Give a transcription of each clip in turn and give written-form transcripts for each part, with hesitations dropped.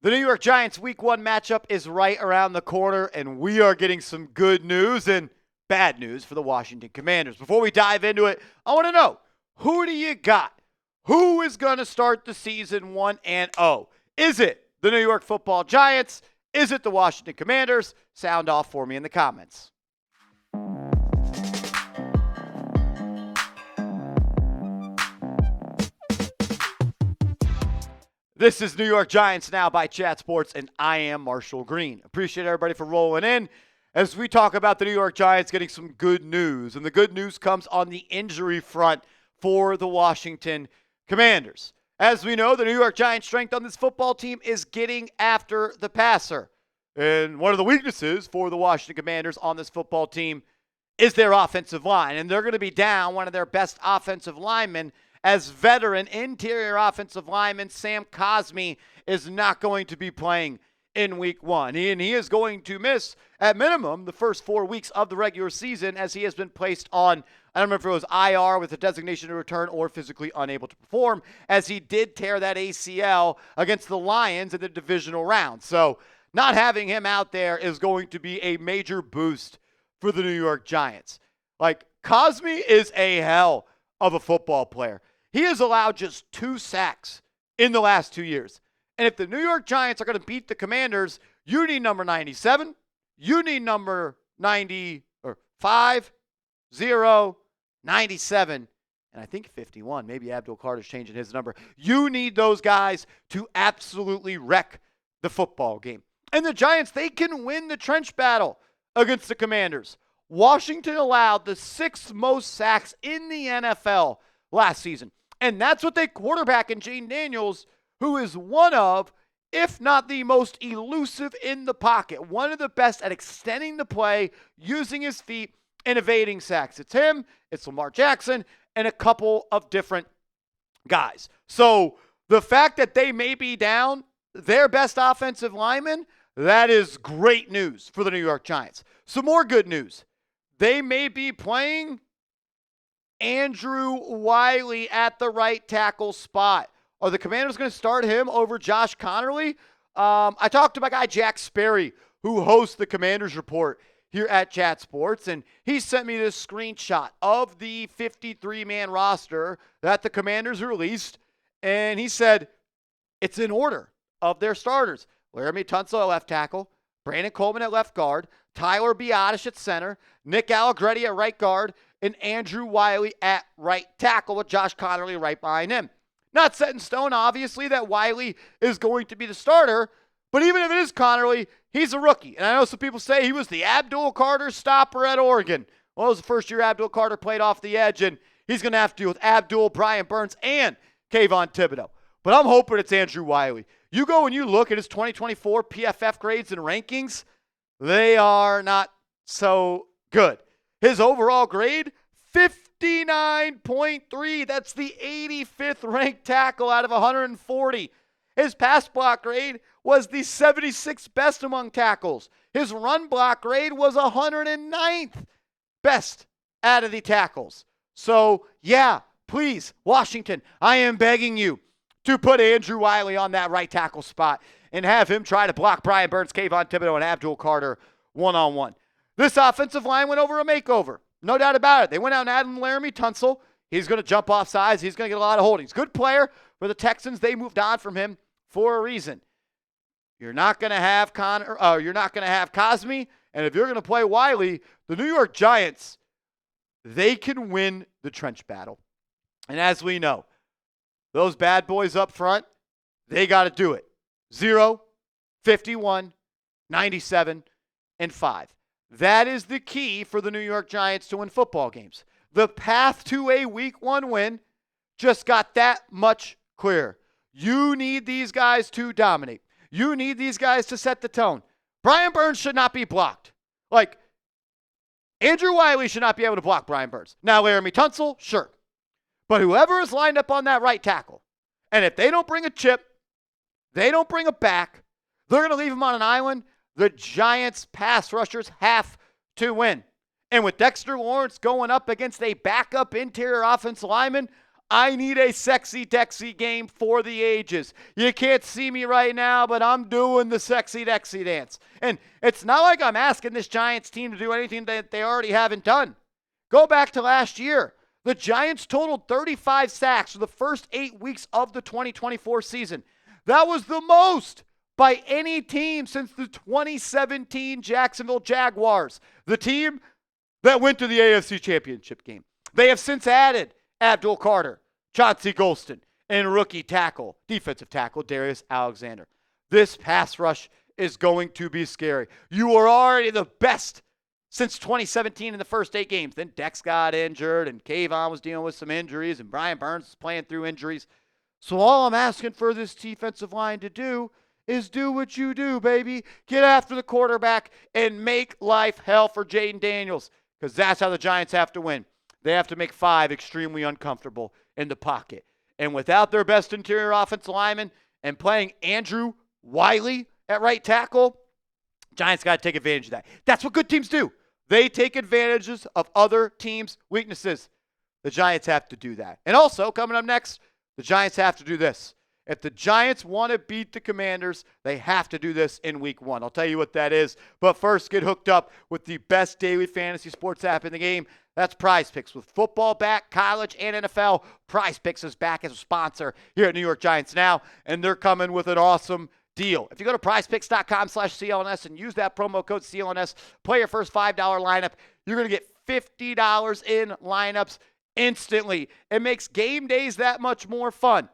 The New York Giants Week 1 matchup is right around the corner, and we are getting some good news and bad news for the Washington Commanders. Before we dive into it, I want to know, who do you got? Who is going to start the season 1-0? Is it the New York Football Giants? Is it the Washington Commanders? Sound off for me in the comments. This is New York Giants Now by Chat Sports, and I am Marshall Green. Appreciate everybody for rolling in as we talk about the New York Giants getting some good news. And the good news comes on the injury front for the Washington Commanders. As we know, the New York Giants' strength on this football team is getting after the passer. And one of the weaknesses for the Washington Commanders on this football team is their offensive line. And they're going to be down one of their best offensive linemen, as veteran interior offensive lineman Sam Cosmi is not going to be playing in Week 1. And he is going to miss, at minimum, the first 4 weeks of the regular season, as he has been placed on, I don't remember if it was IR with a designation to return or physically unable to perform, as he did tear that ACL against the Lions in the divisional round. So not having him out there is going to be a major boost for the New York Giants. Like, Cosmi is a hell of a football player. He has allowed just 2 sacks in the last 2 years. And if the New York Giants are going to beat the Commanders, you need number 97, you need number 5, 0, 97, and I think 51. Maybe Abdul Carter's changing his number. You need those guys to absolutely wreck the football game. And the Giants, they can win the trench battle against the Commanders. Washington allowed the 6th most sacks in the NFL last season. And that's what they quarterback in Jayden Daniels, who is one of, if not the most elusive in the pocket, one of the best at extending the play, using his feet, and evading sacks. It's him, it's Lamar Jackson, and a couple of different guys. So the fact that they may be down their best offensive lineman, that is great news for the New York Giants. Some more good news. They may be playing Andrew Wiley at the right tackle spot. Are the Commanders going to start him over Josh Connerly? I talked to my guy Jack Sperry, who hosts the Commanders Report here at Chat Sports, and he sent me this screenshot of the 53-man roster that the Commanders released, and he said it's in order of their starters. Laremy Tunsil at left tackle, Brandon Coleman at left guard, Tyler Biadasz at center, Nick Allegretti at right guard, and Andrew Wiley at right tackle with Josh Connerly right behind him. Not set in stone, obviously, that Wiley is going to be the starter, but even if it is Connerly, he's a rookie. And I know some people say he was the Abdul Carter stopper at Oregon. Well, it was the first year Abdul Carter played off the edge, and he's going to have to deal with Abdul, Brian Burns, and Kayvon Thibodeaux. But I'm hoping it's Andrew Wiley. You go and you look at his 2024 PFF grades and rankings, they are not so good. His overall grade, 59.3. That's the 85th ranked tackle out of 140. His pass block grade was the 76th best among tackles. His run block grade was 109th best out of the tackles. So, yeah, please, Washington, I am begging you to put Andrew Wiley on that right tackle spot and have him try to block Brian Burns, Kayvon Thibodeaux, and Abdul Carter one-on-one. This offensive line went over a makeover. No doubt about it. They went out and added Laremy Tunsil. He's going to jump off sides. He's going to get a lot of holdings. Good player for the Texans. They moved on from him for a reason. You're not going to have you're not going to have Cosmi, and if you're going to play Wiley, the New York Giants, they can win the trench battle. And as we know, those bad boys up front, they got to do it. 0, 51, 97, and 5. That is the key for the New York Giants to win football games. The path to a Week 1 win just got that much clearer. You need these guys to dominate. You need these guys to set the tone. Brian Burns should not be blocked. Like, Andrew Wiley should not be able to block Brian Burns. Now, Laremy Tunsil, sure. But whoever is lined up on that right tackle, and if they don't bring a chip, they don't bring a back, they're going to leave him on an island. The Giants' pass rushers have to win. And with Dexter Lawrence going up against a backup interior offensive lineman, I need a sexy Dexy game for the ages. You can't see me right now, but I'm doing the sexy Dexy dance. And it's not like I'm asking this Giants team to do anything that they already haven't done. Go back to last year. The Giants totaled 35 sacks for the first 8 weeks of the 2024 season. That was the most by any team since the 2017 Jacksonville Jaguars, the team that went to the AFC Championship game. They have since added Abdul Carter, Chauncey Golston, and rookie tackle, defensive tackle, Darius Alexander. This pass rush is going to be scary. You are already the best since 2017 in the first 8 games. Then Dex got injured, and Kayvon was dealing with some injuries, and Brian Burns was playing through injuries. So all I'm asking for this defensive line to do is do what you do, baby. Get after the quarterback and make life hell for Jayden Daniels, because that's how the Giants have to win. They have to make 5 extremely uncomfortable in the pocket. And without their best interior offensive lineman and playing Andrew Wiley at right tackle, Giants got to take advantage of that. That's what good teams do. They take advantages of other teams' weaknesses. The Giants have to do that. And also, coming up next, the Giants have to do this. If the Giants want to beat the Commanders, they have to do this in week 1. I'll tell you what that is. But first, get hooked up with the best daily fantasy sports app in the game. That's PrizePicks. With football back, college, and NFL, PrizePicks is back as a sponsor here at New York Giants now, and they're coming with an awesome deal. If you go to prizepicks.com/CLNS and use that promo code CLNS, play your first $5 lineup, you're going to get $50 in lineups instantly. It makes game days that much more fun,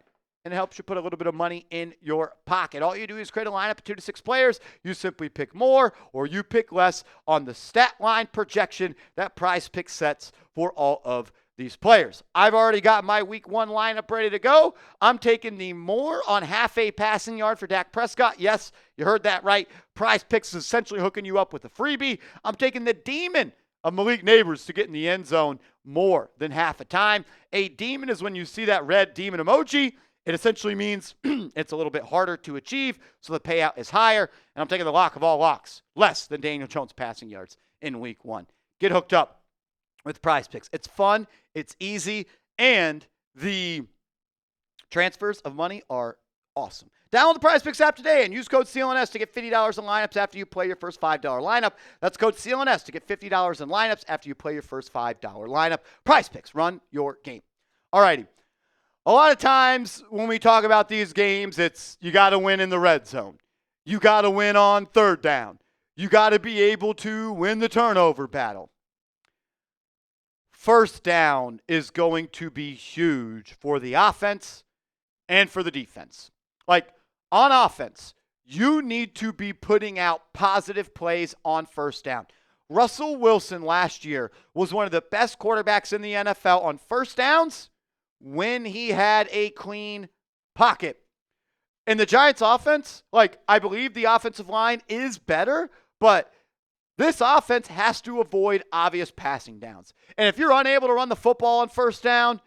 and it helps you put a little bit of money in your pocket. All you do is create a lineup of 2 to 6 players. You simply pick more or you pick less on the stat line projection that PrizePicks sets for all of these players. I've already got my week 1 lineup ready to go. I'm taking the more on half a passing yard for Dak Prescott. Yes, you heard that right. PrizePicks is essentially hooking you up with a freebie. I'm taking the demon of Malik Neighbors to get in the end zone more than half a time. A demon is when you see that red demon emoji. It essentially means it's a little bit harder to achieve, so the payout is higher. And I'm taking the lock of all locks, less than Daniel Jones passing yards in week 1. Get hooked up with PrizePicks. It's fun, it's easy, and the transfers of money are awesome. Download the PrizePicks app today and use code CLNS to get $50 in lineups after you play your first $5 lineup. That's code CLNS to get $50 in lineups after you play your first $5 lineup. PrizePicks, run your game. All righty. A lot of times when we talk about these games, it's you got to win in the red zone. You got to win on 3rd down. You got to be able to win the turnover battle. 1st down is going to be huge for the offense and for the defense. Like on offense, you need to be putting out positive plays on 1st down. Russell Wilson last year was one of the best quarterbacks in the NFL on 1st downs when he had a clean pocket. In the Giants offense, I believe the offensive line is better, but this offense has to avoid obvious passing downs. And if you're unable to run the football on 1st down,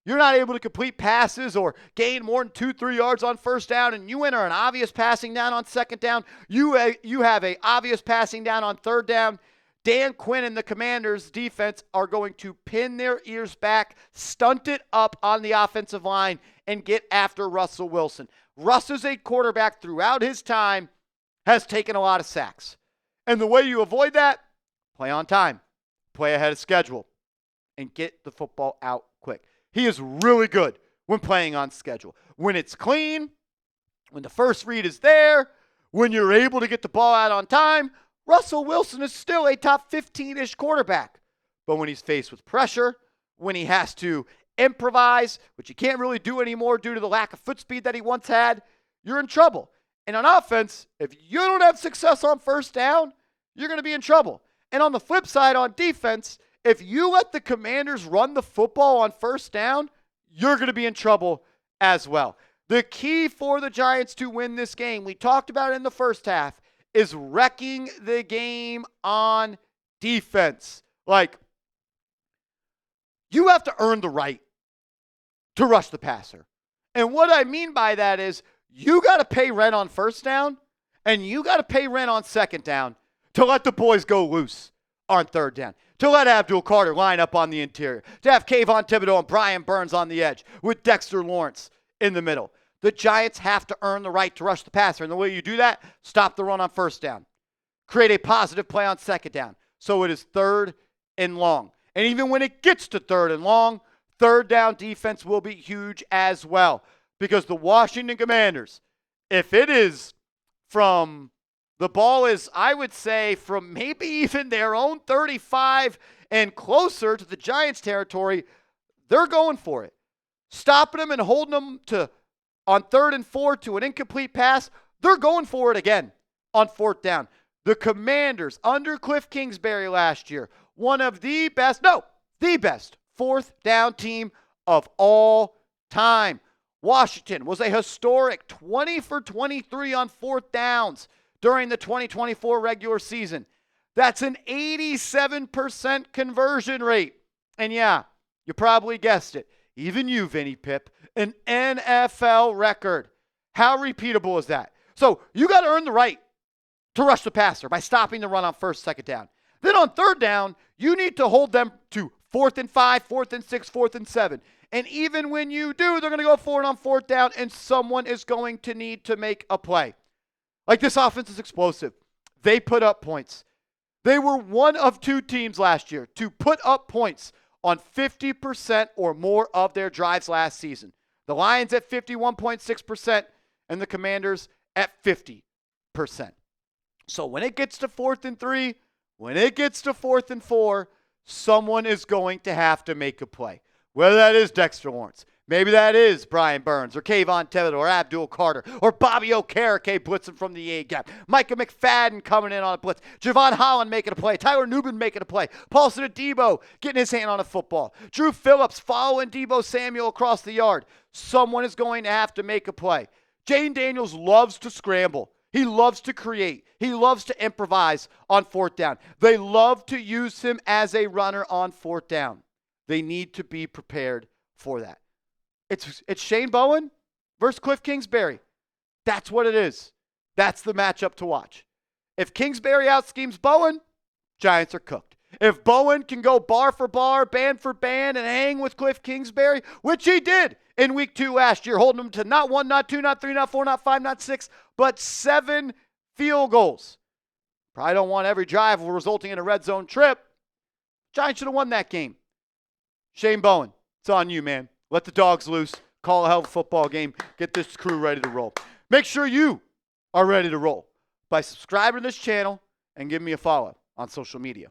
you're not able to complete passes or gain more than 2-3 yards on 1st down, and you enter an obvious passing down on 2nd down, you have a obvious passing down on 3rd down, Dan Quinn and the Commanders' defense are going to pin their ears back, stunt it up on the offensive line, and get after Russell Wilson. Russ is a quarterback throughout his time, has taken a lot of sacks. And the way you avoid that, play on time, play ahead of schedule, and get the football out quick. He is really good when playing on schedule. When it's clean, when the first read is there, when you're able to get the ball out on time, Russell Wilson is still a top 15-ish quarterback. But when he's faced with pressure, when he has to improvise, which he can't really do anymore due to the lack of foot speed that he once had, you're in trouble. And on offense, if you don't have success on 1st down, you're going to be in trouble. And on the flip side, on defense, if you let the Commanders run the football on 1st down, you're going to be in trouble as well. The key for the Giants to win this game, we talked about it in the first half, is wrecking the game on defense. You have to earn the right to rush the passer. And what I mean by that is you got to pay rent on 1st down and you got to pay rent on 2nd down to let the boys go loose on third down, to let Abdul Carter line up on the interior, to have Kayvon Thibodeaux and Brian Burns on the edge with Dexter Lawrence in the middle. The Giants have to earn the right to rush the passer. And the way you do that, stop the run on first down. Create a positive play on second down. So it is third and long. And even when it gets to third and long, third down defense will be huge as well. Because the Washington Commanders, if it is from, the ball is, I would say, from maybe even their own 35 and closer to the Giants territory, they're going for it. Stopping them and holding them to on 3rd and 4 to an incomplete pass, they're going for it again on 4th down. The Commanders, under Kliff Kingsbury last year, one of the best 4th down team of all time. Washington was a historic 20 for 23 on 4th downs during the 2024 regular season. That's an 87% conversion rate. And yeah, you probably guessed it. Even you, Vinny Pip, an NFL record. How repeatable is that? So you got to earn the right to rush the passer by stopping the run on 1st, 2nd down. Then on 3rd down, you need to hold them to 4th and 5, 4th and 6, 4th and 7. And even when you do, they're going to go for it on 4th down, and someone is going to need to make a play. Like, this offense is explosive. They put up points. They were one of 2 teams last year to put up points on 50% or more of their drives last season. The Lions at 51.6% and the Commanders at 50%. So when it gets to 4th and 3, when it gets to 4th and 4, someone is going to have to make a play. Whether that is Dexter Lawrence, maybe that is Brian Burns or Kayvon Thibodeaux or Abdul Carter or Bobby Okereke blitzing from the A-gap. Micah McFadden coming in on a blitz. Javon Holland making a play. Tyler Nubin making a play. Paulson Adebo getting his hand on a football. Drew Phillips following Deebo Samuel across the yard. Someone is going to have to make a play. Jayden Daniels loves to scramble. He loves to create. He loves to improvise on 4th down. They love to use him as a runner on 4th down. They need to be prepared for that. It's Shane Bowen versus Kliff Kingsbury. That's what it is. That's the matchup to watch. If Kingsbury out-schemes Bowen, Giants are cooked. If Bowen can go bar for bar, band for band, and hang with Kliff Kingsbury, which he did in week 2 last year, holding him to not 1, not 2, not 3, not 4, not 5, not 6, but 7 field goals. Probably don't want every drive resulting in a red zone trip. Giants should have won that game. Shane Bowen, it's on you, man. Let the dogs loose. Call a hell of a football game. Get this crew ready to roll. Make sure you are ready to roll by subscribing to this channel and giving me a follow on social media.